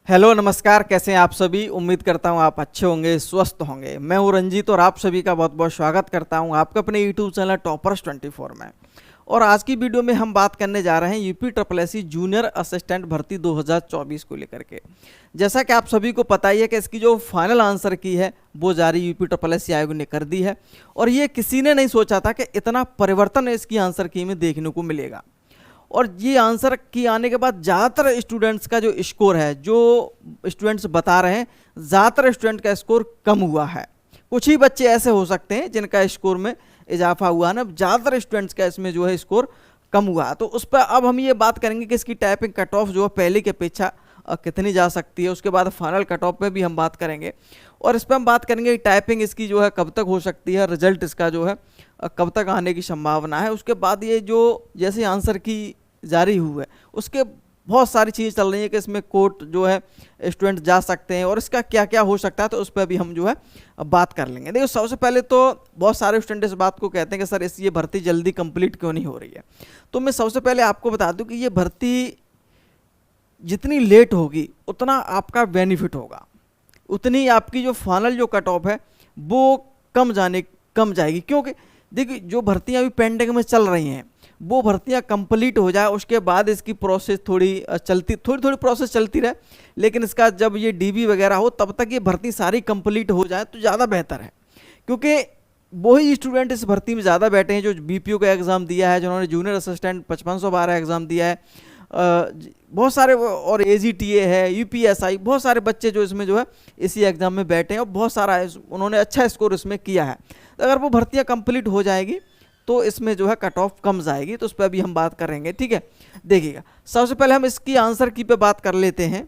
Hello नमस्कार, कैसे हैं आप सभी। उम्मीद करता हूं आप अच्छे होंगे, स्वस्थ होंगे। मैं हूं रंजीत और आप सभी का बहुत बहुत स्वागत करता हूं आपका अपने यूट्यूब चैनल टॉपर्स 24 में। और आज की वीडियो में हम बात करने जा रहे हैं UP triple SC junior assistant भर्ती 2024 को लेकर के। जैसा कि आप सभी को पता ही है कि इसकी जो फाइनल आंसर की है वो जारी यूपी ट्रिपल एससी आयोग ने कर दी है। और ये किसी ने नहीं सोचा था कि इतना परिवर्तन इसकी आंसर की में देखने को मिलेगा। और ये आंसर की आने के बाद ज़्यादातर स्टूडेंट्स का जो स्कोर है, जो स्टूडेंट्स बता रहे हैं, ज़्यादातर स्टूडेंट का स्कोर कम हुआ है। कुछ ही बच्चे ऐसे हो सकते हैं जिनका स्कोर में इजाफा हुआ ना, ज़्यादातर स्टूडेंट्स का इसमें जो है स्कोर कम हुआ है। तो उस पर अब हम ये बात करेंगे कि इसकी टाइपिंग कट ऑफ जो है पहले की अपेक्षा कितनी जा सकती है। उसके बाद फाइनल कट ऑफ पे भी हम बात करेंगे और इस पर हम बात करेंगे कि टाइपिंग इसकी जो है कब तक हो सकती है, रिजल्ट इसका जो है कब तक आने की संभावना है। उसके बाद ये जो जैसे आंसर की जारी हुई है उसके बहुत सारी चीज़ चल रही है कि इसमें कोर्ट जो है स्टूडेंट जा सकते हैं और इसका क्या क्या हो सकता है, तो उस पर भी हम जो है बात कर लेंगे। देखो, सबसे पहले तो बहुत सारे स्टूडेंट इस बात को कहते हैं कि सर ये भर्ती जल्दी कंप्लीट क्यों नहीं हो रही है। तो मैं सबसे पहले आपको बता दूं कि ये भर्ती जितनी लेट होगी उतना आपका बेनिफिट होगा, उतनी आपकी जो फाइनल जो कट ऑफ है वो कम जाएगी। क्योंकि देखिए, जो भर्तियाँ अभी पेंडिंग में चल रही हैं वो भर्तियां कंप्लीट हो जाए, उसके बाद इसकी प्रोसेस थोड़ी प्रोसेस चलती रहे, लेकिन इसका जब ये डीबी वगैरह हो तब तक ये भर्ती सारी कंप्लीट हो जाए तो ज़्यादा बेहतर है। क्योंकि वही स्टूडेंट इस भर्ती में ज़्यादा बैठे हैं जो बीपीओ का एग्ज़ाम दिया है, जिन्होंने जूनियर असिस्टेंट 5512 एग्ज़ाम दिया है, बहुत सारे, और एजीटीए है, यूपीएसआई, बहुत सारे बच्चे जो इसमें जो है इसी एग्ज़ाम में बैठे हैं और बहुत सारा उन्होंने अच्छा स्कोर इसमें किया है। तो अगर वो भर्तियाँ कंप्लीट हो जाएगी तो इसमें जो है कट ऑफ कम जाएगी, तो उस पर अभी हम बात करेंगे। ठीक है, देखिएगा, सबसे पहले हम इसकी आंसर की पे बात कर लेते हैं।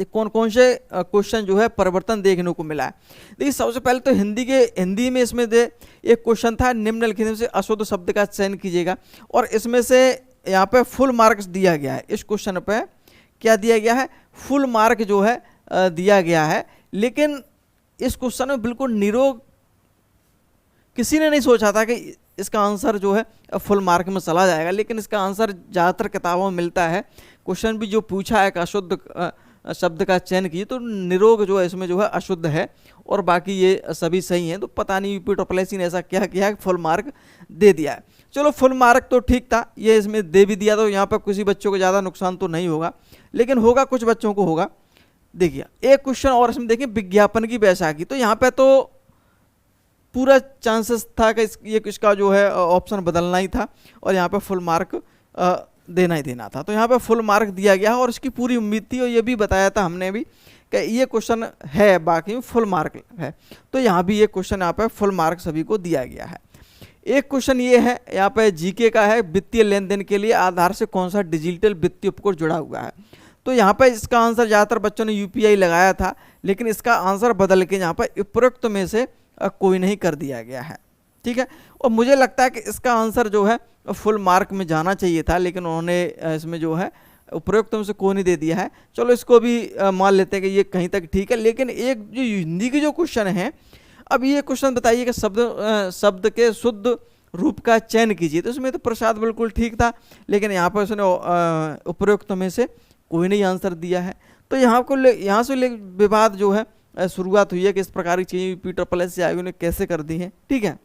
कौन कौन से क्वेश्चन जो है परिवर्तन देखने को मिला है। देखिए, सबसे पहले तो हिंदी में इसमें एक क्वेश्चन था, निम्नलिखित में से अशुद्ध शब्द का चयन कीजिएगा, और इसमें से यहाँ पे फुल मार्क्स दिया गया है। इस क्वेश्चन पे क्या दिया गया है, फुल मार्क जो है दिया गया है। लेकिन इस क्वेश्चन में बिल्कुल निरोग किसी ने नहीं सोचा था कि इसका आंसर जो है फुल मार्क में चला जाएगा, लेकिन इसका आंसर ज़्यादातर किताबों में मिलता है। क्वेश्चन भी जो पूछा है कि अशुद्ध शब्द का चयन कीजिए, तो निरोग जो है इसमें जो है अशुद्ध है और बाकी ये सभी सही हैं। तो पता नहीं यूपी ट्रिपल एससी ने ऐसा क्या किया है, फुल मार्क दे दिया है। चलो, फुल मार्क तो ठीक था, ये इसमें दे भी दिया, तो यहाँ पर किसी बच्चों को ज़्यादा नुकसान तो नहीं होगा, लेकिन होगा कुछ बच्चों को होगा। देखिए, एक क्वेश्चन और इसमें देखिए, विज्ञापन की बैसाखी, तो यहाँ पर तो पूरा चांसेस था कि इसका जो है ऑप्शन बदलना ही था और यहाँ पे फुल मार्क देना ही देना था। तो यहाँ पे फुल मार्क दिया गया और इसकी पूरी उम्मीद थी और ये भी बताया था हमने भी कि ये क्वेश्चन है, बाकी फुल मार्क है। तो यहाँ भी ये क्वेश्चन यहाँ पे फुल मार्क सभी को दिया गया है। एक क्वेश्चन ये है, यहाँ पे जीके का है, वित्तीय लेन देन के लिए आधार से कौन सा डिजिटल वित्तीय उपकरण जुड़ा हुआ है। तो यहाँ पे इसका आंसर ज़्यादातर बच्चों ने यूपीआई लगाया था, लेकिन इसका आंसर बदल के यहाँ पर उपरोक्त में से कोई नहीं कर दिया गया है। ठीक है, और मुझे लगता है कि इसका आंसर जो है फुल मार्क में जाना चाहिए था, लेकिन उन्होंने इसमें जो है उपरोक्त में से कोई नहीं दे दिया है। चलो, इसको भी मान लेते हैं कि ये कहीं तक ठीक है। लेकिन एक जो हिंदी की जो क्वेश्चन है, अब ये क्वेश्चन बताइए कि शब्द के शुद्ध रूप का चयन कीजिए, तो इसमें तो प्रसाद बिल्कुल ठीक था, लेकिन यहाँ पर उसने उपरोक्त में से कोई नहीं आंसर दिया है। तो यहाँ से विवाद जो है शुरुआत हुई है कि इस प्रकार की चीज़ें यूपी ट्रिपल एससी आयोग ने कैसे कर दी हैं। ठीक है,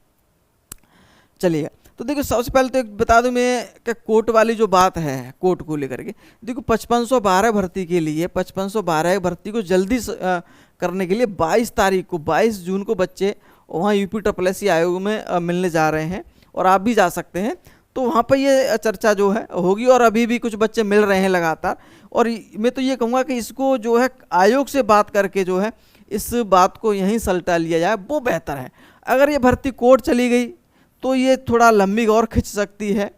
चलिए, तो देखो, सबसे पहले तो एक बता दूं मैं कि कोर्ट वाली जो बात है, कोर्ट को लेकर के, देखो 5512 भर्ती के लिए 5512 भर्ती को जल्दी करने के लिए 22 जून को बच्चे वहाँ यूपी ट्रिपल एससी आयोग में मिलने जा रहे हैं और आप भी जा सकते हैं। तो वहाँ पर ये चर्चा जो है होगी और अभी भी कुछ बच्चे मिल रहे हैं लगातार। और मैं तो ये कहूँगा कि इसको जो है आयोग से बात करके जो है इस बात को यहीं सलटा लिया जाए, वो बेहतर है। अगर ये भर्ती कोर्ट चली गई तो ये थोड़ा लंबी और खिंच सकती है।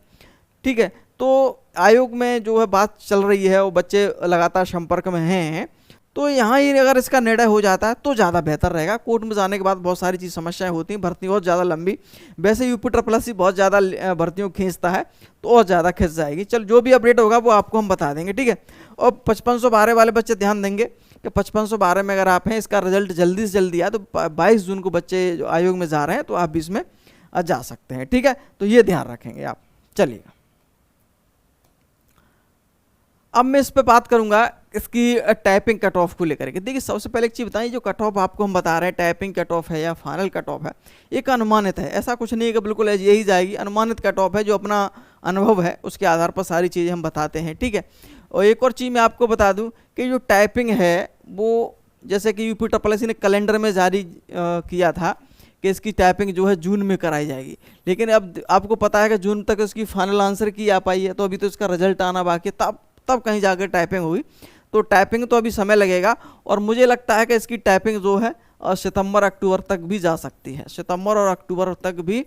ठीक है, तो आयोग में जो है बात चल रही है, वो बच्चे लगातार संपर्क में हैं, तो यहाँ ही अगर इसका निर्णय हो जाता है तो ज़्यादा बेहतर रहेगा। कोर्ट में जाने के बाद बहुत सारी चीज़ समस्याएं होती हैं, भर्ती बहुत ज़्यादा लंबी, वैसे यूपी ट्रिपल एससी बहुत ज़्यादा भर्तियों खींचता है तो और ज़्यादा खिंच जाएगी। चल, जो भी अपडेट होगा वो आपको हम बता देंगे। ठीक है, और 5512 वाले बच्चे ध्यान देंगे कि 5512 में अगर आप हैं, इसका रिजल्ट जल्दी से जल्दी आया, तो 22 जून को बच्चे जो आयोग में जा रहे हैं तो आप भी इसमें जा सकते हैं। ठीक है, तो ये ध्यान रखेंगे आप। चलिए, अब मैं इस पे बात करूंगा इसकी टाइपिंग कट ऑफ को लेकर के। देखिए सबसे पहले एक चीज़ बताइए, जो कट ऑफ आपको हम बता रहे हैं टाइपिंग कट ऑफ है या फाइनल कट ऑफ है, एक अनुमानित है, ऐसा कुछ नहीं है कि बिल्कुल यही जाएगी। अनुमानित कट ऑफ है, जो अपना अनुभव है उसके आधार पर सारी चीज़ें हम बताते हैं, ठीक है। और एक और चीज़ मैं आपको बता दूं कि जो टाइपिंग है वो जैसे कि यूपी ट्रिपल ने कैलेंडर में जारी किया था कि इसकी टाइपिंग जो है जून में कराई जाएगी, लेकिन अब आपको पता है कि जून तक इसकी फाइनल आंसर की आ पाई है, तो अभी तो इसका रिजल्ट आना बाकी है, तब कहीं जाकर टाइपिंग होगी। तो टाइपिंग तो अभी समय लगेगा, और मुझे लगता है कि इसकी टाइपिंग जो है सितंबर अक्टूबर तक भी जा सकती है, सितंबर और अक्टूबर तक भी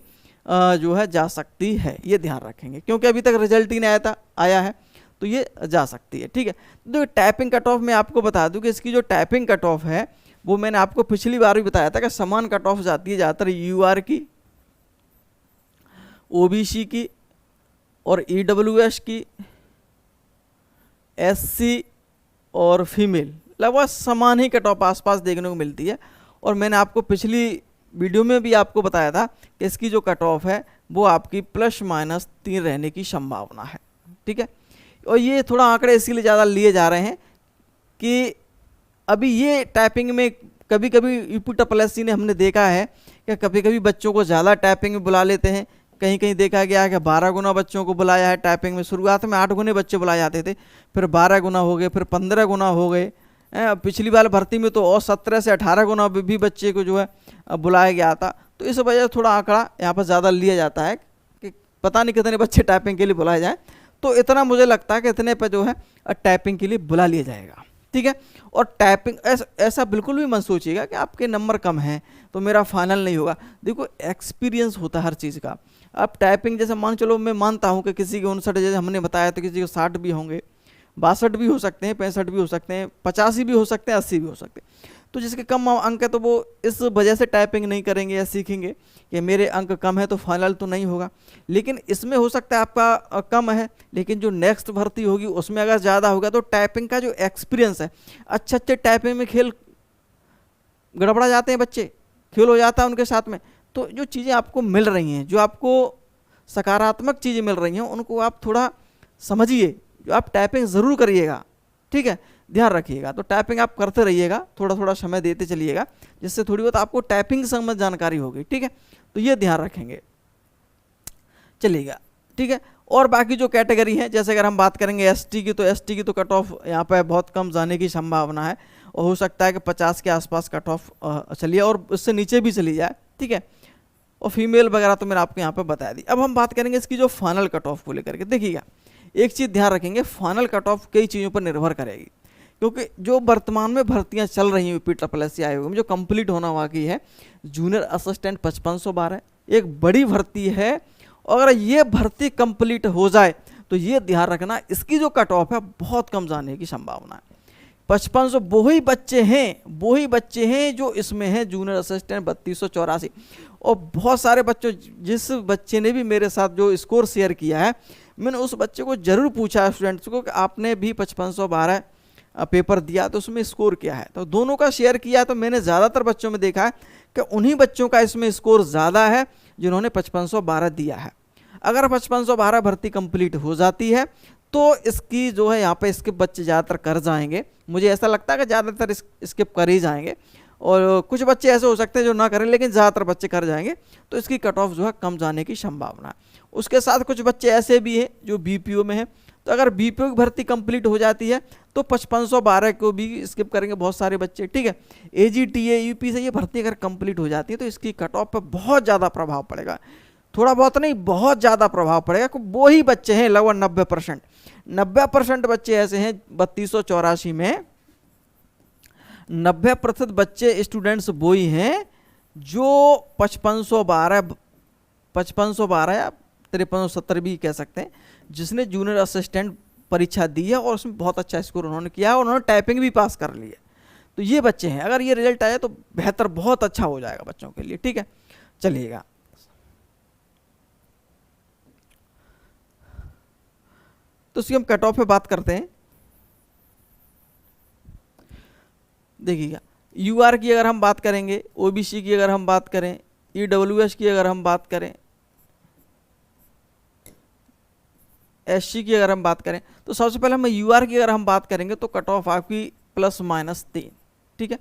जो है जा सकती है, ये ध्यान रखेंगे, क्योंकि अभी तक रिजल्ट ही नहीं आया है, तो ये जा सकती है, ठीक है। तो टाइपिंग कट ऑफ मैं आपको बता दूं कि इसकी जो टाइपिंग कट ऑफ है वो मैंने आपको पिछली बार भी बताया था कि समान कट ऑफ जाती है ज़्यादातर यूआर की, ओबीसी की और ईडब्ल्यूएस की, एससी और फीमेल, लगभग समान ही कट ऑफ आसपास देखने को मिलती है। और मैंने आपको पिछली वीडियो में भी आपको बताया था कि इसकी जो कट ऑफ है वो आपकी +- 3 रहने की संभावना है, ठीक है। और ये थोड़ा आंकड़े इसीलिए ज़्यादा लिए जा रहे हैं कि अभी ये टाइपिंग में कभी कभी यूपी ट्रिपल ने हमने देखा है कि कभी कभी बच्चों को ज़्यादा टाइपिंग में बुला लेते हैं। कहीं कहीं देखा गया है कि 12 गुना बच्चों को बुलाया है टाइपिंग में। शुरुआत में 8 गुने बच्चे बुलाए जाते थे, फिर 12 गुना हो गए, फिर 15 गुना हो गए। पिछली बार भर्ती में तो और 17 से 18 गुना भी बच्चे को जो है बुलाया गया था। तो इस वजह से थोड़ा आंकड़ा यहाँ पर ज़्यादा लिया जाता है कि पता नहीं कितने बच्चे टाइपिंग के लिए बुलाए जाएँ, तो इतना मुझे लगता है कि इतने पर जो है टाइपिंग के लिए बुला लिया जाएगा, ठीक है। और टाइपिंग ऐसा बिल्कुल भी मत सोचिएगा कि आपके नंबर कम हैं तो मेरा फाइनल नहीं होगा। देखो एक्सपीरियंस होता है हर चीज़ का। अब टाइपिंग जैसे मान चलो, मैं मानता हूँ कि किसी के 59 जैसे हमने बताया, तो किसी के 60 भी होंगे, 62 भी हो सकते हैं, 65 भी हो सकते हैं, 85 भी हो सकते हैं, 80 भी हो सकते हैं। तो जिसके कम अंक है तो वो इस वजह से टाइपिंग नहीं करेंगे या सीखेंगे कि मेरे अंक कम है तो फाइनल तो नहीं होगा। लेकिन इसमें हो सकता है आपका कम है, लेकिन जो नेक्स्ट भर्ती होगी उसमें अगर ज़्यादा होगा तो टाइपिंग का जो एक्सपीरियंस है, अच्छे टाइपिंग में खेल गड़बड़ा जाते हैं बच्चे, खेल हो जाता है उनके साथ में। तो जो चीज़ें आपको मिल रही हैं, जो आपको सकारात्मक चीज़ें मिल रही हैं, उनको आप थोड़ा समझिए। जो आप टाइपिंग ज़रूर करिएगा, ठीक है, ध्यान रखिएगा। तो टाइपिंग आप करते रहिएगा, थोड़ा थोड़ा समय देते चलिएगा, जिससे थोड़ी बहुत आपको टाइपिंग संबंध जानकारी होगी, ठीक है। तो ये ध्यान रखेंगे, चलिएगा, ठीक है। और बाकी जो कैटेगरी है, जैसे अगर हम बात करेंगे एसटी की, तो एसटी की तो कट ऑफ यहाँ पर बहुत कम जाने की संभावना है, और हो सकता है कि 50 के आसपास कट ऑफ चलिए, और उससे नीचे भी चली जाए, ठीक है। और फीमेल वगैरह तो मैंने आपको यहाँ पे बता दी। अब हम बात करेंगे इसकी जो फाइनल कट ऑफ को लेकर के। देखिएगा, एक चीज़ ध्यान रखेंगे, फाइनल कट ऑफ कई चीज़ों पर निर्भर करेगी, क्योंकि जो वर्तमान में भर्तियाँ चल रही हैं यूपी ट्रिपल आयोग में, जो कंप्लीट होना बाकी है, जूनियर असिस्टेंट 5512 एक बड़ी भर्ती है। अगर ये भर्ती कंप्लीट हो जाए तो ये ध्यान रखना, इसकी जो कट ऑफ है बहुत कम जाने की संभावना है। 5500 वही बच्चे हैं जो इसमें हैं, जूनियर असिस्टेंट 3284। और बहुत सारे बच्चों, जिस बच्चे ने भी मेरे साथ जो स्कोर शेयर किया है, मैंने उस बच्चे को ज़रूर पूछा स्टूडेंट्स को कि आपने भी 5512 पेपर दिया तो उसमें स्कोर क्या है। तो दोनों का शेयर किया, तो मैंने ज़्यादातर बच्चों में देखा है कि उन्हीं बच्चों का इसमें स्कोर ज़्यादा है जिन्होंने 5512 दिया है। अगर 5512 भर्ती कंप्लीट हो जाती है तो इसकी जो है यहाँ पे इसके बच्चे ज़्यादातर कर जाएंगे। मुझे ऐसा लगता है कि ज़्यादातर स्किप कर ही जाएंगे, और कुछ बच्चे ऐसे हो सकते हैं जो ना करें, लेकिन ज़्यादातर बच्चे कर जाएंगे, तो इसकी कट ऑफ जो है कम जाने की संभावना है। उसके साथ कुछ बच्चे ऐसे भी हैं जो बीपीओ में हैं, तो अगर बीपीओ की भर्ती कंप्लीट हो जाती है तो 5512 को भी स्किप करेंगे बहुत सारे बच्चे, ठीक है। एजीटीए यूपी से ये भर्ती अगर कंप्लीट हो जाती है तो इसकी कट ऑफ पर बहुत ज़्यादा प्रभाव पड़ेगा, थोड़ा बहुत नहीं, बहुत ज़्यादा प्रभाव पड़ेगा। वो ही बच्चे हैं लगभग 90% बच्चे ऐसे हैं 3284 में, 90% बच्चे स्टूडेंट्स वो ही हैं जो 5512 या 5370 भी कह सकते हैं, जिसने जूनियर असिस्टेंट परीक्षा दी है और उसमें बहुत अच्छा स्कोर उन्होंने किया है और उन्होंने टाइपिंग भी पास कर ली है। तो ये बच्चे हैं, अगर ये रिजल्ट आए तो बेहतर, बहुत अच्छा हो जाएगा बच्चों के लिए, ठीक है। चलिएगा, तो इसकी हम कट ऑफ पे बात करते हैं। देखिएगा, यूआर की अगर हम बात करेंगे, ओबीसी की अगर हम बात करें, ईडब्ल्यूएस की अगर हम बात करें, SC की अगर हम बात करें तो सबसे पहले हम UR की अगर हम बात करेंगे तो कट ऑफ आपकी ±3, ठीक है।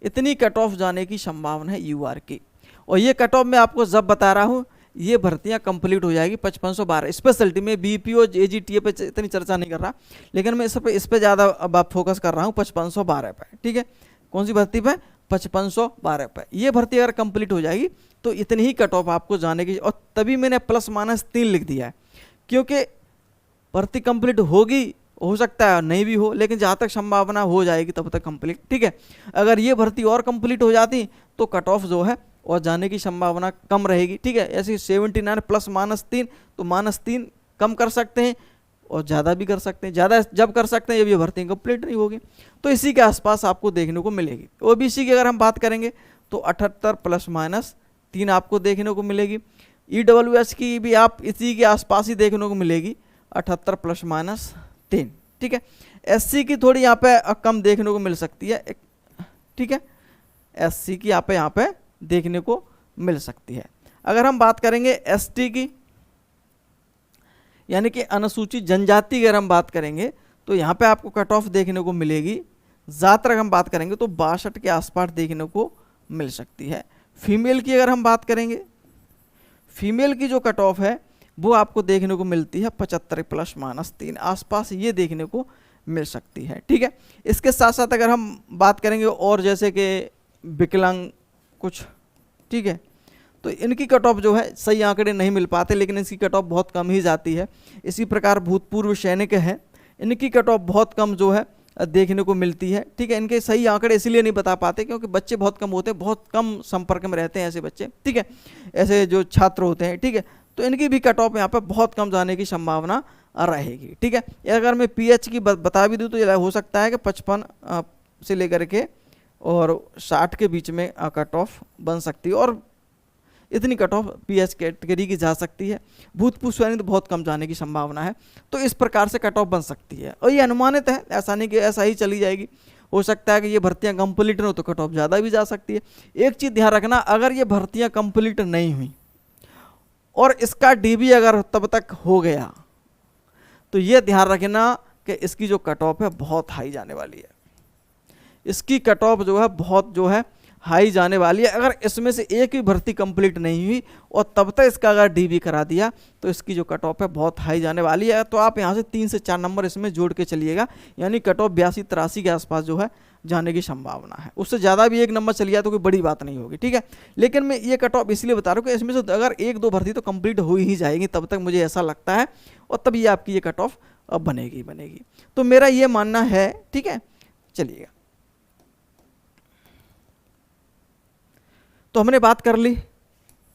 इतनी कट ऑफ जाने की संभावना है UR की। और ये कट ऑफ मैं आपको जब बता रहा हूँ ये भर्तियां कंप्लीट हो जाएगी 5512 स्पेशलिटी में। BPO AGTA पे इतनी चर्चा नहीं कर रहा, लेकिन मैं इस पे ज़्यादा अब आप फोकस कर रहा हूँ 5512 पे, ठीक है। कौन सी भर्ती पे? 5512 पे। ये भर्ती अगर कंप्लीट हो जाएगी तो इतनी ही कट ऑफ आपको जाने की, और तभी मैंने ±3 लिख दिया है, क्योंकि भर्ती कंप्लीट होगी, हो सकता है नहीं भी हो, लेकिन जहाँ तक संभावना हो जाएगी तब तक कंप्लीट, ठीक है। अगर ये भर्ती और कंप्लीट हो जाती तो कट ऑफ जो है और जाने की संभावना कम रहेगी, ठीक है। ऐसे 79 ±3 तो -3 कम कर सकते हैं और ज़्यादा भी कर सकते हैं। ज़्यादा जब कर सकते हैं जब ये भर्ती कंप्लीट नहीं होगी, तो इसी के आसपास आपको देखने को मिलेगी। OBC की अगर हम बात करेंगे तो 78 ±3 आपको देखने को मिलेगी। EWS की भी आप इसी के आसपास ही देखने को मिलेगी, 78 ±3, ठीक है। SC की थोड़ी यहाँ पे कम देखने को मिल सकती है, ठीक है। SC की यहाँ पे देखने को मिल सकती है। अगर हम बात करेंगे ST की, यानी कि अनुसूचित जनजाति की अगर हम बात करेंगे तो यहाँ पे आपको कट ऑफ देखने को मिलेगी, ज़्यादातर हम बात करेंगे तो 62 के आसपास देखने को मिल सकती है। फीमेल की अगर हम बात करेंगे, फीमेल की जो कट ऑफ है वो आपको देखने को मिलती है 75 ±3 आसपास, ये देखने को मिल सकती है, ठीक है। इसके साथ साथ अगर हम बात करेंगे और जैसे कि विकलांग कुछ, ठीक है, तो इनकी कट ऑफ जो है सही आंकड़े नहीं मिल पाते, लेकिन इसकी कट ऑफ बहुत कम ही जाती है। इसी प्रकार भूतपूर्व सैनिक हैं, इनकी कट ऑफ बहुत कम जो है देखने को मिलती है, ठीक है। इनके सही आंकड़े इसलिए नहीं बता पाते क्योंकि बच्चे बहुत कम होते हैं, बहुत कम संपर्क में रहते हैं ऐसे बच्चे, ठीक है, ऐसे जो छात्र होते हैं, ठीक है। तो इनकी भी कट ऑफ यहाँ पर बहुत कम जाने की संभावना रहेगी, ठीक है। अगर मैं PH की बता भी दूँ तो ये हो सकता है कि 55 से लेकर के और 60 के बीच में कट ऑफ बन सकती है, और इतनी कट ऑफ PH कैटेगरी की जा सकती है। भूतपूर्व सैनिक तो बहुत कम जाने की संभावना है। तो इस प्रकार से कट ऑफ बन सकती है, और ये अनुमानित है, ऐसा नहीं कि ऐसा ही चली जाएगी। हो सकता है कि ये भर्तियां कंप्लीट न हो तो कट ऑफ ज़्यादा भी जा सकती है। एक चीज़ ध्यान रखना, अगर ये भर्तियां कंप्लीट नहीं हुई और इसका DB अगर तब तक हो गया तो ये ध्यान रखना कि इसकी जो कट ऑफ है बहुत हाई जाने वाली है। इसकी कट ऑफ जो है बहुत जो है हाई जाने वाली है। अगर इसमें से एक भी भर्ती कंप्लीट नहीं हुई और तब तक इसका अगर DB करा दिया तो इसकी जो कट ऑफ है बहुत हाई जाने वाली है। तो आप यहाँ से 3 से 4 नंबर इसमें जोड़ के चलिएगा, यानी कट ऑफ 82-83 के आसपास जो है जाने की संभावना है। उससे ज़्यादा भी 1 नंबर चली जाए तो कोई बड़ी बात नहीं होगी, ठीक है। लेकिन मैं ये कट ऑफ इसलिए बता रहा हूँ कि इसमें से अगर 1-2 भर्ती तो कंप्लीट हो ही जाएगी, तब तक मुझे ऐसा लगता है, और तब ये आपकी ये कट ऑफ अब बनेगी। तो मेरा ये मानना है, ठीक है। चलिएगा, तो हमने बात कर ली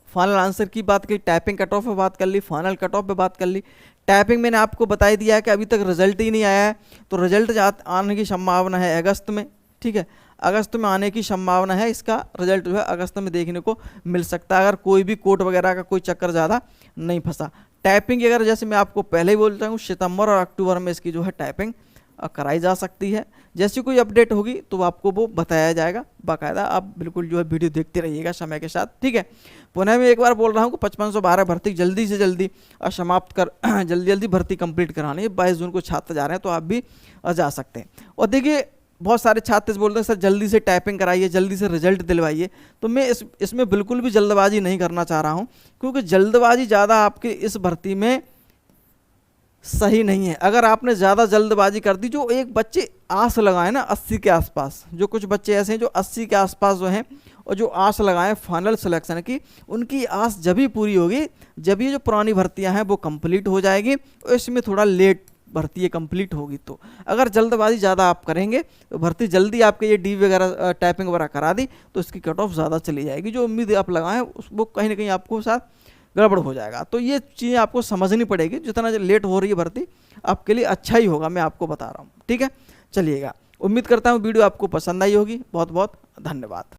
फाइनल आंसर की, बात की टाइपिंग कट ऑफ पे बात कर ली, फाइनल कट ऑफ पे बात कर ली। टाइपिंग मैंने आपको बता दिया है कि अभी तक रिजल्ट ही नहीं आया है, तो रिजल्ट आने की संभावना है अगस्त में, ठीक है। अगस्त में आने की संभावना है, इसका रिजल्ट जो है अगस्त में देखने को मिल सकता है, अगर कोई भी कोर्ट वगैरह का कोई चक्कर ज़्यादा नहीं फंसा। टाइपिंग अगर जैसे मैं आपको पहले ही बोलता हूँ सितंबर और अक्टूबर में इसकी जो है टाइपिंग कराई जा सकती है। जैसी कोई अपडेट होगी तो आपको वो बताया जाएगा बाकायदा, आप बिल्कुल जो है वीडियो देखते रहिएगा समय के साथ, ठीक है। पुनः मैं एक बार बोल रहा हूँ कि 5512 भर्ती जल्दी से जल्दी समाप्त कर जल्दी भर्ती कंप्लीट करानी है। 22 जून को छात्र जा रहे हैं तो आप भी जा सकते हैं। और देखिए बहुत सारे छात्र बोलते हैं सर जल्दी से टाइपिंग कराइए, जल्दी से रिजल्ट दिलवाइए, तो मैं इसमें बिल्कुल भी जल्दबाजी नहीं करना चाह रहा हूँ, क्योंकि जल्दबाजी ज़्यादा आपके इस भर्ती में सही नहीं है। अगर आपने ज़्यादा जल्दबाजी कर दी, जो एक बच्चे आस लगाए ना 80 के आसपास, जो कुछ बच्चे ऐसे हैं जो 80 के आसपास जो हैं और जो आस लगाएं फाइनल सिलेक्शन की, उनकी आस जब ही पूरी होगी जब ये जो पुरानी भर्तियां हैं वो कंप्लीट हो जाएगी, और इसमें थोड़ा लेट भर्ती कंप्लीट होगी। तो अगर जल्दबाजी ज़्यादा आप करेंगे तो भर्ती जल्दी आपके ये डी वगैरह टाइपिंग वगैरह करा दी तो इसकी कट ऑफ ज़्यादा चली जाएगी, जो उम्मीद आप लगाएं वो कहीं ना कहीं आपको साथ गड़बड़ हो जाएगा। तो ये चीज़ें आपको समझनी पड़ेगी, जितना लेट हो रही है भर्ती आपके लिए अच्छा ही होगा, मैं आपको बता रहा हूँ, ठीक है। चलिएगा, उम्मीद करता हूँ वीडियो आपको पसंद आई होगी। बहुत बहुत धन्यवाद।